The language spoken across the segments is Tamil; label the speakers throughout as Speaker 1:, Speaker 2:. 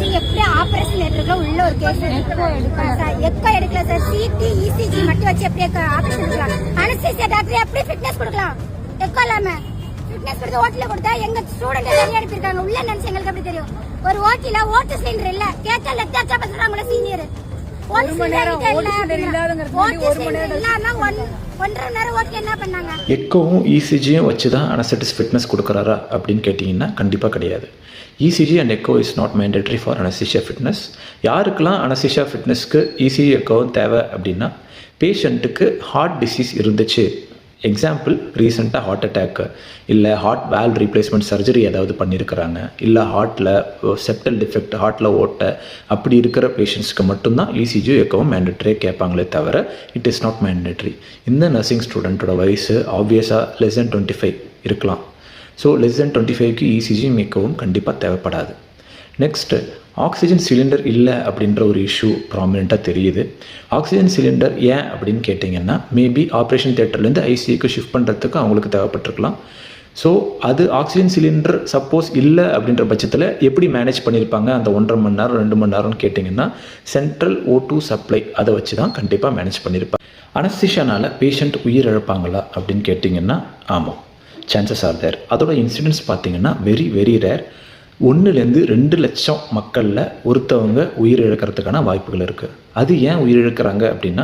Speaker 1: வச்சு எப்படி ஆபரேஷன் தியேட்டருக்குள்ள உள்ள ஒரு கேஸ் எக்கோ எடுக்கல சார். சிடி இசிஜி மட்டும் வச்சு எப்படி ஆபரேஷன் எடுக்கலாம்? அனஸ்தீசியா டாக்டர் எப்படி ஃபிட்னஸ் கொடுக்கலாம்? எக்கோ இல்லாம ஃபிட்னஸ் கொடுத்து ஓட்டில கொடுத்தா எங்க ஸ்டூடெண்ட் வெளியே அனுப்பியிருக்காங்க. உள்ள நினைச்சு எங்களுக்கு எப்படி தெரியும்? ஒரு ஓட்டில ஓட்டு சிலிண்டர் இல்ல கேட்டா லெக்சர் பண்றாங்கள சீனியர்.
Speaker 2: எக்கோவும் இசிஜியும் வச்சு தான் அனஸ்தெட்டிஸ்ட் ஃபிட்னஸ் கொடுக்குறாரா அப்படின்னு கேட்டிங்கன்னா கண்டிப்பாக கிடையாது. ECG and echo is not mandatory for anaesthesia fitness. யாருக்கெல்லாம் அனஸ்தீசியா ஃபிட்னஸ்க்கு இசிஜி எக்கோவும் தேவை அப்படின்னா, பேஷண்ட்டுக்கு ஹார்ட் டிசீஸ் இருந்துச்சு, எக்ஸாம்பிள் ரீசெண்டாக ஹார்ட் அட்டாக்கு இல்லை ஹார்ட் வால்வ் ரீப்ளேஸ்மெண்ட் சர்ஜரி ஏதாவது பண்ணியிருக்கிறாங்க, இல்லை ஹார்ட்டில் செப்டல் டிஃபெக்ட், ஹார்ட்டில் ஓட்டை, அப்படி இருக்கிற பேஷண்ட்ஸ்க்கு மட்டும்தான் இசிஜி எக்கோவும் மேண்டேட்டரியாக கேட்பாங்களே தவிர இட் இஸ் நாட் மேண்டேட்ரி. இந்த நர்சிங் ஸ்டூடெண்ட்டோட வயசு ஆப்வியஸாக லெஸ் தென் 25 இருக்கலாம். ஸோ லெஸ் தென் 25க்கு இசிஜியும் எக்கோவும் கண்டிப்பாக தேவைப்படாது. நெக்ஸ்ட்டு, ஆக்சிஜன் சிலிண்டர் இல்லை அப்படின்ற ஒரு இஷ்யூ ப்ராமினெண்ட்டாக தெரியுது. ஆக்சிஜன் சிலிண்டர் ஏன் அப்படின்னு கேட்டிங்கன்னா, மேபி ஆப்ரேஷன் தியேட்டர்லேருந்து ஐசியூக்கு ஷிஃப்ட் பண்ணுறதுக்கு அவங்களுக்கு தேவைப்பட்டிருக்கலாம். ஸோ அது ஆக்சிஜன் சிலிண்டர் சப்போஸ் இல்லை அப்படின்ற பட்சத்தில் எப்படி மேனேஜ் பண்ணியிருப்பாங்க அந்த 1.5 மணி நேரம் 2 மணி நேரம்னு கேட்டிங்கன்னா, சென்ட்ரல் O2 சப்ளை அதை வச்சு தான் கண்டிப்பாக மேனேஜ் பண்ணியிருப்பாங்க. அனஸ்தீசியானால் பேஷண்ட் உயிர் இழப்பாங்களா அப்படின்னு கேட்டிங்கன்னா, ஆமாம், சான்சஸ் ஆர் தேர். அதோட இன்சிடென்ட்ஸ் பார்த்திங்கன்னா வெரி வெரி ரேர். 1-2 லட்சம் மக்களில் ஒருத்தவங்க உயிர் இழக்கிறதுக்கான வாய்ப்புகள் இருக்குது. அது ஏன் உயிர் இழக்கிறாங்க அப்படின்னா,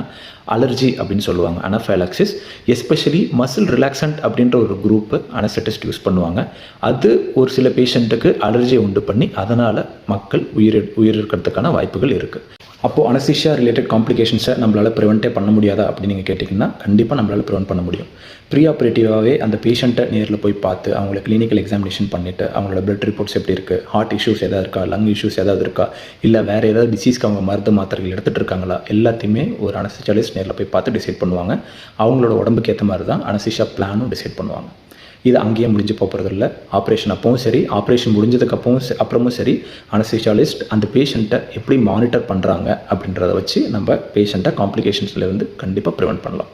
Speaker 2: அலர்ஜி அப்படின்னு சொல்லுவாங்க, அனஃபைலாக்சிஸ். எஸ்பெஷலி மசில் ரிலாக்ஸன்ட் அப்படின்ற ஒரு குரூப்பு அனஸ்தெட்டிஸ்ட் யூஸ் பண்ணுவாங்க. அது ஒரு சில பேஷண்ட்டுக்கு அலர்ஜியை உண்டு பண்ணி அதனால் மக்கள் உயிர் இருக்கிறதுக்கான வாய்ப்புகள் இருக்குது. அப்போது அனஸ்தீசியா ரிலேட்டட் காம்ப்ளிகேஷன்ஸை நம்மளால் ப்ரிவெண்ட்டே பண்ண முடியாதா அப்படின்னு நீங்கள் கேட்டிங்கன்னா, கண்டிப்பாக நம்மளால் ப்ரிவெண்ட் பண்ண முடியும். ப்ரீ ஆப்ரேட்டிவாகவே அந்த பேஷண்ட்டை நேரில் போய் பார்த்து அவங்கள கிளினிக்கல் எக்ஸாமினேஷன் பண்ணிவிட்டு அவங்களோட பிளட் ரிப்போர்ட்ஸ் எப்படி இருக்குது, ஹார்ட் இஷ்யூஸ் எதாவது இருக்கா, லங் இஷ்யூஸ் ஏதாவது இருக்கா, இல்லை வேறு ஏதாவது டிசீஸ்க்கு அவங்க மருந்து மாத்திரைகள் எடுத்துகிட்டு இருக்காங்களா, எல்லாத்தையுமே ஒரு அனஸ்தீசியாலிஸ்ட் நேரில் போய் பார்த்து டிசைட் பண்ணுவாங்க. அவங்களோட உடம்புக்கு ஏற்ற மாதிரி தான் அனஸ்தீசியா பிளானும் டிசைட் பண்ணுவாங்க. இது அங்கேயே முடிஞ்சு போகிறதில்ல. ஆப்ரேஷன் அப்பவும் சரி, ஆப்ரேஷன் முடிஞ்சதுக்கு அப்புறமும் சரி, அனஸ்தீசியாலிஸ்ட் அந்த பேஷண்ட்டை எப்படி மானிட்டர் பண்ணுறாங்க அப்படின்றத வச்சு நம்ம பேஷண்ட்டை காம்ப்ளிகேஷன்ஸ்லேருந்து கண்டிப்பாக ப்ரிவெண்ட் பண்ணலாம்.